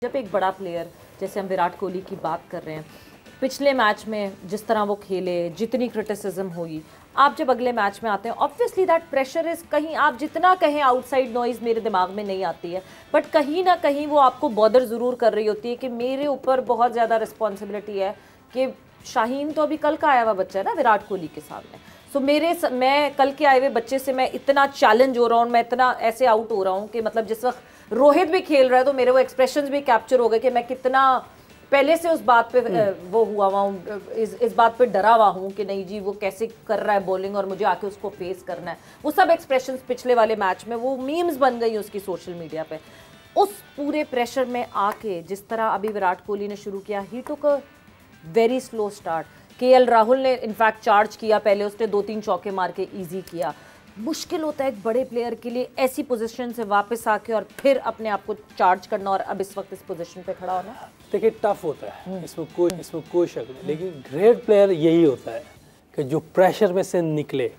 जब एक बड़ा प्लेयर जैसे हम विराट कोहली की बात कर रहे हैं, पिछले मैच में जिस तरह वो खेले, जितनी क्रिटिसिज्म हुई, आप जब अगले मैच में आते हैं ऑब्वियसली दैट प्रेशर इज, कहीं आप जितना कहें आउटसाइड नॉइज मेरे दिमाग में नहीं आती है, बट कहीं ना कहीं वो आपको बॉदर ज़रूर कर रही होती है कि मेरे ऊपर बहुत ज़्यादा रिस्पॉन्सिबिलिटी है कि शाहीन तो अभी कल का आया हुआ बच्चा है ना विराट कोहली के सामने। सो मैं कल के आए हुए बच्चे से मैं इतना चैलेंज हो रहा हूँ, मैं इतना ऐसे आउट हो रहा हूँ कि मतलब जिस वक्त रोहित भी खेल रहा है तो मेरे वो एक्सप्रेशंस भी कैप्चर हो गए कि मैं कितना पहले से उस बात पे वो हुआ हूँ, इस बात पे डरा हुआ हूँ कि नहीं जी वो कैसे कर रहा है बॉलिंग और मुझे आके उसको फेस करना है। वो सब एक्सप्रेशंस पिछले वाले मैच में वो मीम्स बन गई उसकी सोशल मीडिया पे। उस पूरे प्रेशर में आके जिस तरह अभी विराट कोहली ने शुरू किया, he took a very slow start. KL Rahul ने इनफैक्ट चार्ज किया, पहले उसने 2-3 चौके मार के ईजी किया। मुश्किल होता है एक बड़े प्लेयर के लिए ऐसी पोजीशन से वापस आके और फिर अपने आप को चार्ज करना और अब इस वक्त इस पोजीशन पे खड़ा होना। देखिए टफ होता है, इसमें कोई शक नहीं, लेकिन ग्रेट प्लेयर यही होता है कि जो प्रेशर में से निकले,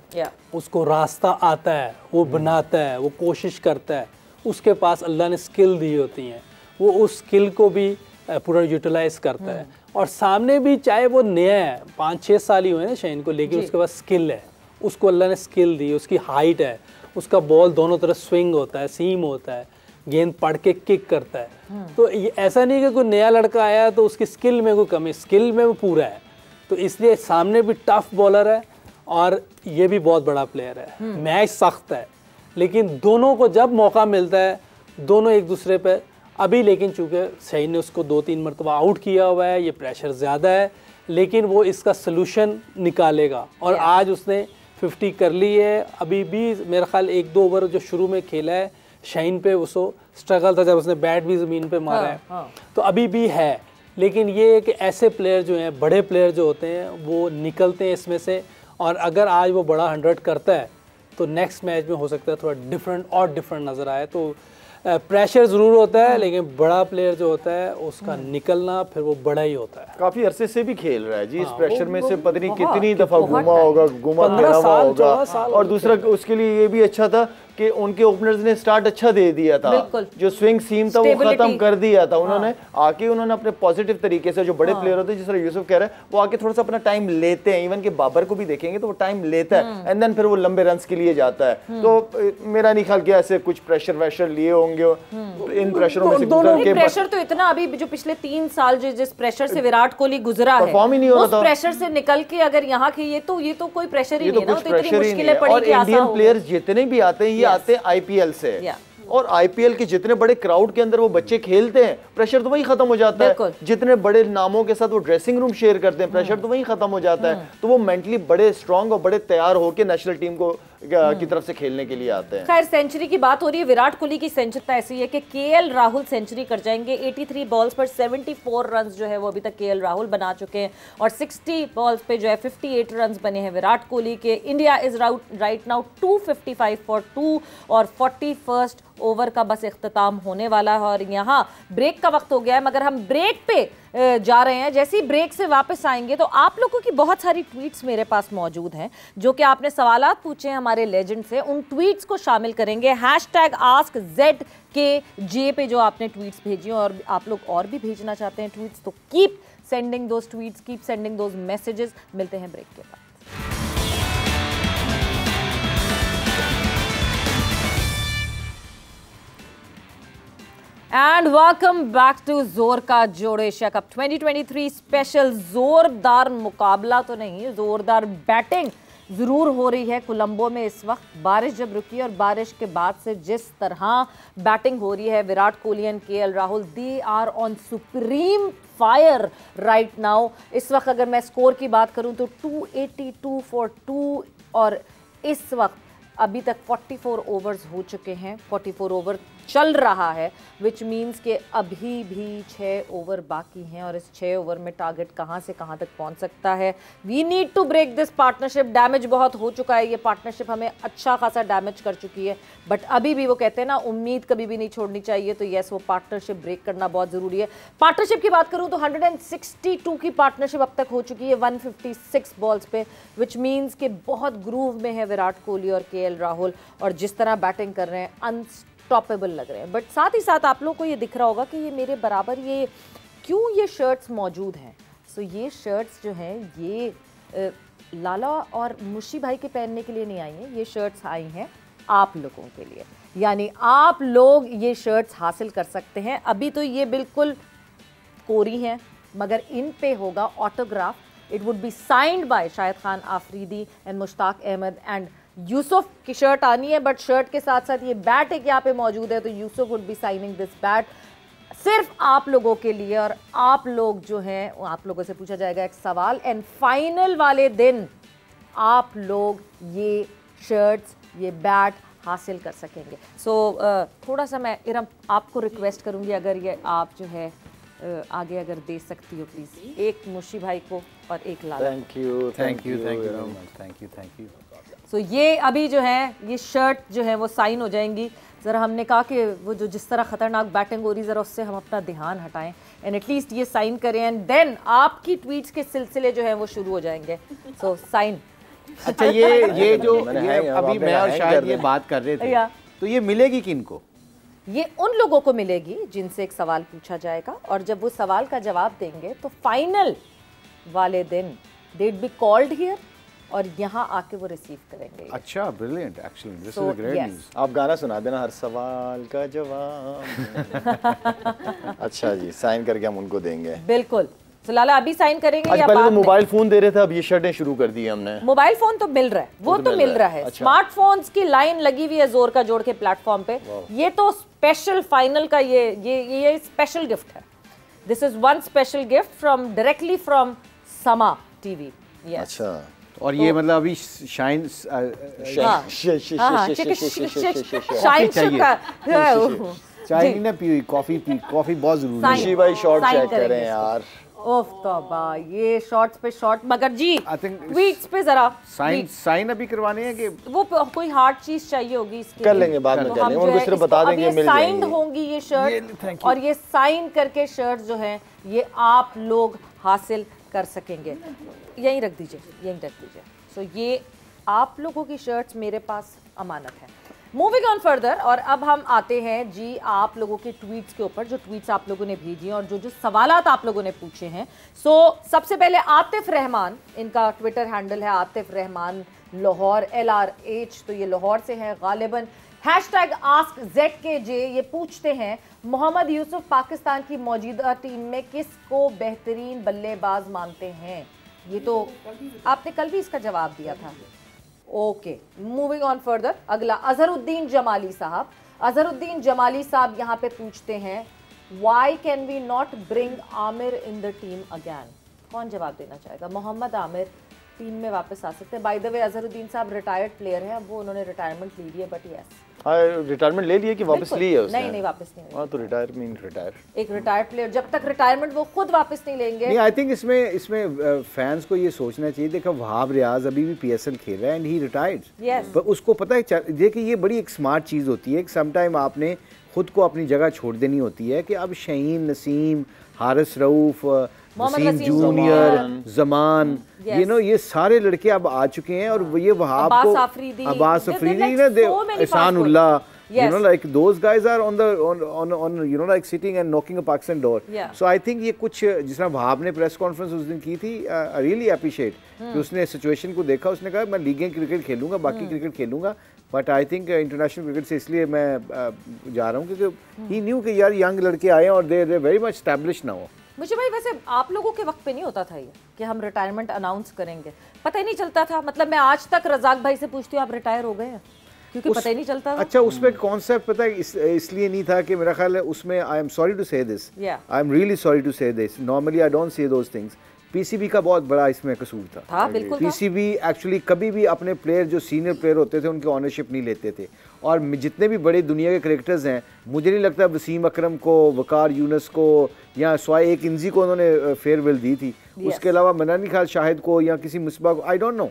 उसको रास्ता आता है, वो बनाता है, वो कोशिश करता है, उसके पास अल्लाह ने स्किल दी होती हैं, वो उस स्किल को भी पूरा यूटिलाइज करता है। और सामने भी चाहे वो नया है, 5-6 साल ही हुए ना शाहीन को, लेकिन उसके पास स्किल है, उसको अल्लाह ने स्किल दी, उसकी हाइट है, उसका बॉल दोनों तरफ स्विंग होता है, सीम होता है, गेंद पढ़ के किक करता है। तो ये ऐसा नहीं कि कोई नया लड़का आया तो उसकी स्किल में कोई कमी, स्किल में वो पूरा है। तो इसलिए सामने भी टफ बॉलर है और ये भी बहुत बड़ा प्लेयर है। मैच सख्त है, लेकिन दोनों को जब मौका मिलता है दोनों एक दूसरे पे अभी, लेकिन चूँकि शाहीन ने उसको 2-3 मरतबा आउट किया हुआ है, ये प्रेशर ज़्यादा है, लेकिन वो इसका सलूशन निकालेगा। और आज उसने 50 कर ली है। अभी भी मेरा ख्याल 1-2 ओवर जो शुरू में खेला है शाहीन पे, उसको स्ट्रगल था जब उसने बैट भी ज़मीन पे मारा है, तो अभी भी है। लेकिन ये कि ऐसे प्लेयर जो हैं, बड़े प्लेयर जो होते हैं, वो निकलते हैं इसमें से। और अगर आज वो बड़ा 100 करता है तो नेक्स्ट मैच में हो सकता है थोड़ा डिफरेंट नज़र आए। तो प्रेशर ज़रूर होता है, लेकिन बड़ा प्लेयर जो होता है उसका निकलना फिर वो बड़ा ही होता है। काफी अरसे से भी खेल रहा है जी इस प्रेशर में से, पता नहीं कितनी दफा घुमा होगा, घुमा होगा। और दूसरा उसके लिए ये भी अच्छा था कि उनके ओपनर्स ने स्टार्ट अच्छा दे दिया था, जो स्विंग सीम था वो खत्म कर दिया था उन्होंने। आके उन्होंने अपने पॉजिटिव तरीके से, जो बड़े प्लेयर होते हैं जिस तरह यूसुफ कह रहा है, वो आके थोड़ा सा अपना टाइम लेते हैं। इवन के बाबर को भी देखेंगे तो वो टाइम लेता है एंड देन फिर वो लंबे रन्स के लिए जाता है। तो मेरा नहीं ख्याल कि ऐसे कुछ प्रेशर वैशर लिए होंगे इन प्रेशरों में से गुजर के। प्रेशर तो इतना अभी जो पिछले 3 साल जिस प्रेशर से विराट कोहली गुजरा है, फॉर्म ही नहीं हो रहा था, उस प्रेशर से निकल के अगर यहाँ के ये तो कोई प्रेशर ही नहीं है ना, तो इतनी मुश्किलें पड़ी। और इंडियन प्लेयर्स जितने भी आते हैं ये आते हैं आईपीएल से, और आईपीएल के जितने बड़े क्राउड के अंदर वो बच्चे खेलते हैं, प्रेशर तो वही खत्म हो जाता है। जितने बड़े नामों के साथ वो ड्रेसिंग रूम शेयर करते हैं, प्रेशर तो वही खत्म हो जाता है। तो वो मेंटली बड़े स्ट्रांग और बड़े तैयार होकर नेशनल टीम को की तरफ से खेलने के लिए आते हैं। खैर सेंचुरी की बात हो रही है, विराट कोहली की सेंचुरी ऐसी है कि केएल राहुल सेंचुरी कर जाएंगे। 83 बॉल्स पर 74 रन जो है वो अभी तक केएल राहुल बना चुके हैं, और 60 बॉल्स पे जो है 58 रन बने हैं विराट कोहली के। India is right now 255 for 2, और 41st ओवर का बस इख्तिताम होने वाला है और यहाँ ब्रेक का वक्त हो गया है। मगर हम ब्रेक पे जा रहे हैं, जैसे ही ब्रेक से वापस आएंगे तो आप लोगों की बहुत सारी ट्वीट्स मेरे पास मौजूद हैं जो कि आपने सवालात पूछे हैं हमारे लेजेंड से, उन ट्वीट्स को शामिल करेंगे। #AskZKJ पे जो आपने ट्वीट्स भेजी और आप लोग और भी भेजना चाहते हैं ट्वीट्स, तो keep sending those tweets, keep sending those messages. मिलते हैं ब्रेक के बाद। एंड वेलकम बैक टू जोर का जोड़ एशिया कप 2023 स्पेशल। जोरदार मुकाबला तो नहीं, जोरदार बैटिंग ज़रूर हो रही है कोलंबो में इस वक्त। बारिश जब रुकी और बारिश के बाद से जिस तरह बैटिंग हो रही है, Virat Kohli and KL Rahul, they are on supreme fire right now. इस वक्त अगर मैं स्कोर की बात करूं तो 282 फॉर 2, और इस वक्त अभी तक 44 ओवर्स हो चुके हैं, 44 ओवर चल रहा है, विच मीन्स कि अभी भी 6 ओवर बाकी हैं और इस 6 ओवर में टारगेट कहाँ से कहाँ तक पहुँच सकता है। We need to break this partnership. Damage बहुत हो चुका है, ये पार्टनरशिप हमें अच्छा खासा डैमेज कर चुकी है, बट अभी भी वो कहते हैं ना, उम्मीद कभी भी नहीं छोड़नी चाहिए। तो यस, वो पार्टनरशिप ब्रेक करना बहुत ज़रूरी है। पार्टनरशिप की बात करूँ तो 162 की पार्टनरशिप अब तक हो चुकी है 156 बॉल्स पे, विच मीन्स कि बहुत ग्रूव में है विराट कोहली और केएल राहुल, और जिस तरह बैटिंग कर रहे हैं अनस्टॉपेबल लग रहे हैं। बट साथ ही साथ आप लोग को ये दिख रहा होगा कि ये मेरे बराबर ये क्यों ये शर्ट्स मौजूद हैं। सो ये शर्ट्स जो हैं ये लाला और मुशी भाई के पहनने के लिए नहीं आई हैं, ये शर्ट्स आई हैं आप लोगों के लिए, यानी आप लोग ये शर्ट्स हासिल कर सकते हैं। अभी तो ये बिल्कुल कोरी हैं, मगर इन पे होगा autograph. It would be signed by Shahid Khan Afridi and Mushtaq Ahmed and Yousuf की शर्ट आनी है, बट शर्ट के साथ साथ ये बैट एक यहाँ पे मौजूद है, तो Yusuf would be signing this bat सिर्फ आप लोगों के लिए। और आप लोग जो हैं, आप लोगों से पूछा जाएगा एक सवाल, एंड फाइनल वाले दिन आप लोग ये शर्ट्स, ये बैट हासिल कर सकेंगे। सो थोड़ा सा मैं इरम आपको रिक्वेस्ट करूंगी, अगर ये आप जो है आगे अगर दे सकती हो प्लीज, एक मुशी भाई को और एक लाला। Thank you thank you. So ये अभी जो है ये शर्ट जो है वो साइन हो जाएंगी। ज़रा हमने कहा कि वो जो जिस तरह ख़तरनाक बैटिंग हो रही, ज़रा उससे हम अपना ध्यान हटाएं एंड एटलीस्ट ये साइन करें, एंड देन आपकी ट्वीट्स के सिलसिले जो है वो शुरू हो जाएंगे। So sine. अच्छा, ये जो ये अभी मैं और शायद ये बात कर रहे थे, तो ये मिलेगी किनको? ये उन लोगों को मिलेगी जिनसे एक सवाल पूछा जाएगा, और जब वो सवाल का जवाब देंगे तो फाइनल वाले दिन दे बी कॉल्ड हियर और यहाँ आके वो रिसीव करेंगे। अच्छा, brilliant, actually this is a great news. आप गाना सुना देना, हर सवाल का जवाब। अच्छा जी, साइन करके हम उनको देंगे। बिल्कुल। तो लाला अभी साइन करेंगे या पहले बाद तो में? मोबाइल फोन दे रहे थे, अब ये शर्टें शुरू कर दी हमने। मोबाइल फोन तो मिल रहा है, वो तो मिल रहा है। अच्छा। स्मार्टफोन्स की लाइन लगी हुई है जोर का जोड़ के प्लेटफॉर्म पे। ये तो स्पेशल फाइनल का ये स्पेशल गिफ्ट है। This is one special gift from directly from समा टीवी। यस। अच्छा, और ये मतलब अभी शाइन चाय नहीं ना पी, कॉफी पी, कॉफी बहुत जरूरी है। मुशी भाई शॉर्ट चेक करें यार। ओफ तौबा, ये शॉर्ट्स पे शॉर्ट, मगर जी I think ट्वीट्स पे जरा साइन अभी करवाने हैं कि वो कोई हार्ड चीज चाहिए होगी इसके कर लिए। लेंगे, बाद में तो कर हम लेंगे, जो उनको है सिर्फ इसको- बता अब देंगे, ये मिल साइंड जाएंगी। होंगी ये शर्ट, और ये साइन करके शर्ट जो है ये आप लोग हासिल कर सकेंगे। यहीं रख दीजिए, यहीं रख दीजिए। सो ये आप लोगों की शर्ट्स मेरे पास अमानत है। मूविंग ऑन फर्दर, और अब हम आते हैं जी आप लोगों के ट्वीट्स के ऊपर, जो ट्वीट्स आप लोगों ने भेजी हैं और जो सवालात आप लोगों ने पूछे हैं। सो सबसे पहले आतिफ रहमान, इनका ट्विटर हैंडल है आतिफ रहमान लाहौर LRH, तो ये लाहौर से है गालिबन। #AskZKJ ये पूछते हैं, मोहम्मद यूसुफ पाकिस्तान की मौजूदा टीम में किसको बेहतरीन बल्लेबाज मानते हैं? ये तो आपने कल भी इसका जवाब दिया था। ओके, मूविंग ऑन फर्दर, अगला अजहरुद्दीन जमाली साहब। अजहरुद्दीन जमाली साहब यहाँ पे पूछते हैं, why can we not bring Aamir in the team again? कौन जवाब देना चाहेगा? मोहम्मद आमिर टीम में वापस आ सकते हैं। बाय द वे अजहरुद्दीन साहब रिटायर्ड प्लेयर हैं, अब वो उन्होंने रिटायरमेंट ली है, बट यस। हाँ, रिटायरमेंट ले लिया कि वापस ली है उसने? नहीं, वापस नहीं। हाँ, तो रिटायर एक रिटायर्ड प्लेयर जब तक रिटायरमेंट वो खुद वापस नहीं लेंगे। नहीं, आई थिंक इसमें फैंस को ये सोचना चाहिए, देखो वहाब रियाज अभी भी PSL खेल रहा है एंड ही रिटायर्ड, पर उसको पता है, देखिए ये बड़ी एक स्मार्ट चीज़ होती है कि सम टाइम आपने खुद को अपनी जगह छोड़ देनी होती है, कि अब शहीन, नसीम, हारिस रऊफ, वसीम जूनियर, जमान, ये सारे लड़के अब आ चुके हैं, और ये वहाब को अब्बास अफरीदी ना, Ehsanullah, like those guys are on like sitting and knocking a Pakistan door. So I think ये कुछ जिस तरह वहाब ने प्रेस कॉन्फ्रेंस उस दिन की थी, I really appreciate कि उसने सिचुएशन को देखा, उसने कहा मैं लीगें क्रिकेट खेलूंगा, बाकी क्रिकेट खेलूंगा, but I think international cricket से इसलिए मैं जा रहा हूँ क्योंकि ही न्यू कि यार यंग लड़के आए हैं और they very much establish now. मुझे भाई वैसे आप लोगों के वक्त पे नहीं होता था ये कि हम रिटायरमेंट अनाउंस करेंगे, पता ही नहीं चलता था। मतलब मैं आज तक रजाक भाई से पूछती हूँ आप रिटायर हो गए हैं, क्योंकि पता ही नहीं चलता था। अच्छा, उसमें कॉन्सेप्ट पता है इसलिए नहीं था कि मेरा ख्याल है उसमें, I am sorry to say this, I am really sorry to say this, normally I don't say those things. PCB का बहुत बड़ा इसमें कसूर था। बिल्कुल PCB एक्चुअली कभी भी अपने प्लेयर जो सीनियर प्लेयर होते थे उनकी ऑनरशिप नहीं लेते थे, और जितने भी बड़े दुनिया के क्रिकेटर्स हैं, मुझे नहीं लगता वसीम अकरम को, वकार यूनस को, या स्वाय एक इंजी को उन्होंने फेयरवेल दी थी, उसके अलावा मैंने नहीं ख्याल शाहिद को या किसी मुसबा को, आई डोंट नो,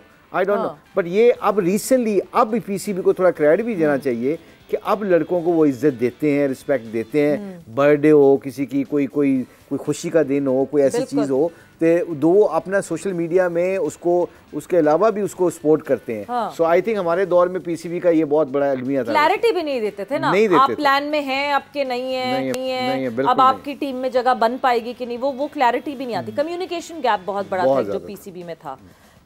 बट ये अब रिसेंटली अब PCB को थोड़ा क्रेडिट भी देना चाहिए कि अब लड़कों को वो इज्जत देते हैं, रिस्पेक्ट देते हैं। बर्थडे हो किसी की, कोई खुशी का दिन हो, कोई ऐसी चीज़ हो, तो दो अपना सोशल मीडिया में उसको, उसके अलावा भी उसको सपोर्ट करते हैं। सो आई थिंक हमारे दौर में पीसीबी का ये बहुत बड़ा अलमिया था। क्लैरिटी भी नहीं देते थे ना, नहीं देते आप थे। प्लान में हैं, आपके नहीं है, अब आपकी टीम में जगह बन पाएगी कि नहीं, वो क्लैरिटी भी नहीं आती। कम्युनिकेशन गैप बहुत बड़ा था जो पीसीबी में था।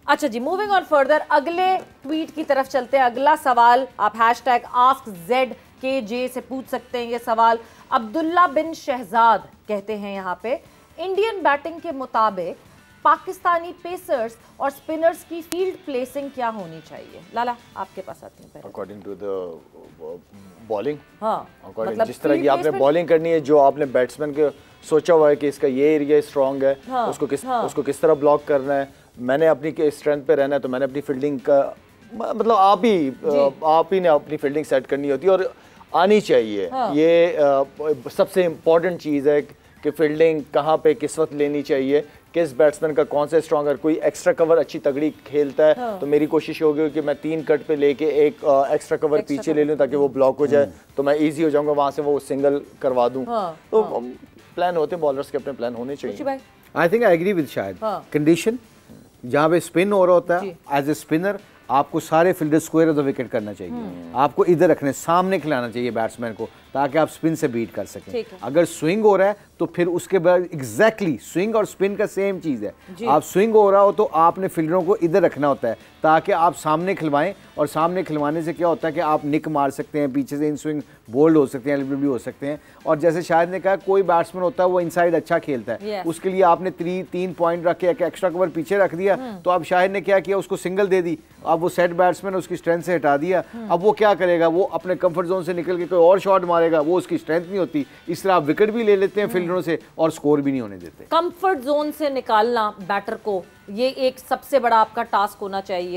अच्छा जी, मूविंग ऑन फर्दर, अगले ट्वीट की तरफ चलते हैं। अगला सवाल आप #AskZKJ से पूछ सकते हैं। ये सवाल अब्दुल्ला बिन शहजाद कहते हैं यहाँ पे, इंडियन बैटिंग के मुताबिक पाकिस्तानी पेसर्स और स्पिनर्स की फील्ड प्लेसिंग क्या होनी चाहिए? लाला आपके पास आती हैं पहले। अकॉर्डिंग टू द बॉलिंग, हाँ, मतलब जिस तरह की आपने बॉलिंग करनी है, जो आपने बैट्समैन के सोचा हुआ है कि इसका ये एरिया स्ट्रांग है, उसको किस तरह ब्लॉक करना है, मैंने अपनी स्ट्रेंथ पे रहना है, तो मैंने अपनी फील्डिंग का मतलब आप ही ने अपनी फील्डिंग सेट करनी होती है और आनी चाहिए। ये सबसे इम्पोर्टेंट चीज़ है कि फील्डिंग कहाँ पे किस वक्त लेनी चाहिए, किस बैट्समैन का कौन सा स्ट्रॉन्ग है। कोई एक्स्ट्रा कवर अच्छी तगड़ी खेलता है तो मेरी कोशिश होगी कि मैं 3 कट पे लेके एक एक्स्ट्रा कवर पीछे ले लूँ ताकि वो ब्लॉक हो जाए, तो मैं इजी हो जाऊंगा, वहां से वो सिंगल करवा दूं। तो प्लान होते हैं, बॉलर्स के अपने प्लान होने चाहिए। I think I agree with Shahid. Condition जहाँ पे स्पिन हो रहा होता है, एज ए स्पिनर आपको सारे fielder square of the wicket करना चाहिए। आपको इधर रखने, सामने खिलाना चाहिए बैट्समैन को, ताकि आप स्पिन से बीट कर सकें। अगर स्विंग हो रहा है तो फिर उसके बाद एग्जैक्टली स्विंग और स्पिन का सेम चीज़ है। आप स्विंग हो रहा हो तो आपने फील्डरों को इधर रखना होता है ताकि आप सामने खिलवाएं, और सामने खिलवाने से क्या होता है कि आप निक मार सकते हैं, पीछे से इन स्विंग बोल्ड हो सकते हैं, एलिमिनेट भी हो सकते हैं। और जैसे शायद ने कहा, कोई बैट्समैन होता है वो इनसाइड अच्छा खेलता है, उसके लिए आपने 3 पॉइंट रख के एक्स्ट्रा कवर पीछे रख दिया, तो अब शाहिद ने क्या किया, उसको सिंगल दे दी। अब वो सेट बैट्समैन उसकी स्ट्रेंथ से हटा दिया। अब वो क्या करेगा, वो अपने कंफर्ट जोन से निकल के कोई और शॉट मारेगा, वो उसकी स्ट्रेंथ नहीं होती। इस तरह आप विकेट भी ले लेते हैं फील्डरों से और स्कोर भी नहीं होने देते। कंफर्ट जोन से निकालना बैटर को, ये एक सबसे बड़ा आपका टास्क होना चाहिए।